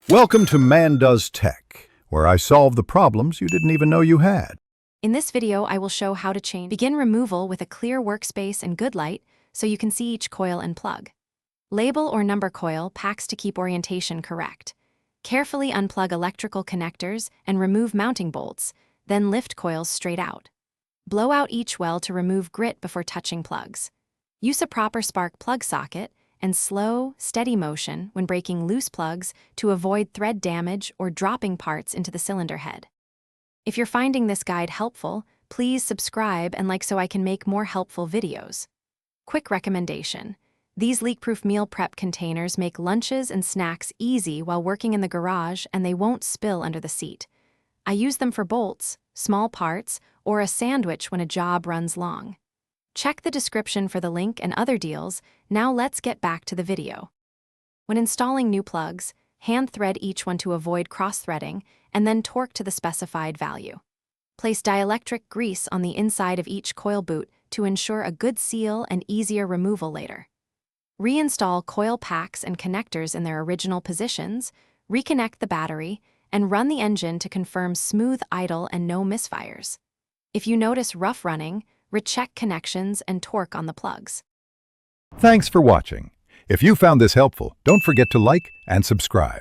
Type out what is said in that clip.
Welcome to Man Does Tech, where I solve the problems you didn't even know you had. In this video, I will show how to begin removal with a clear workspace and good light so you can see each coil and plug. Label or number coil packs to keep orientation correct. Carefully unplug electrical connectors and remove mounting bolts, then lift coils straight out. Blow out each well to remove grit before touching plugs. Use a proper spark plug socket and slow, steady motion when breaking loose plugs to avoid thread damage or dropping parts into the cylinder head. If you're finding this guide helpful, please subscribe and like so I can make more helpful videos. Quick recommendation: these leak-proof meal prep containers make lunches and snacks easy while working in the garage, and they won't spill under the seat. I use them for bolts, small parts, or a sandwich when a job runs long. Check the description for the link and other deals. Now let's get back to the video. When installing new plugs, hand thread each one to avoid cross-threading, and then torque to the specified value. Place dielectric grease on the inside of each coil boot to ensure a good seal and easier removal later. Reinstall coil packs and connectors in their original positions, reconnect the battery, and run the engine to confirm smooth idle and no misfires. If you notice rough running, recheck connections and torque on the plugs. Thanks for watching. If you found this helpful, don't forget to like and subscribe.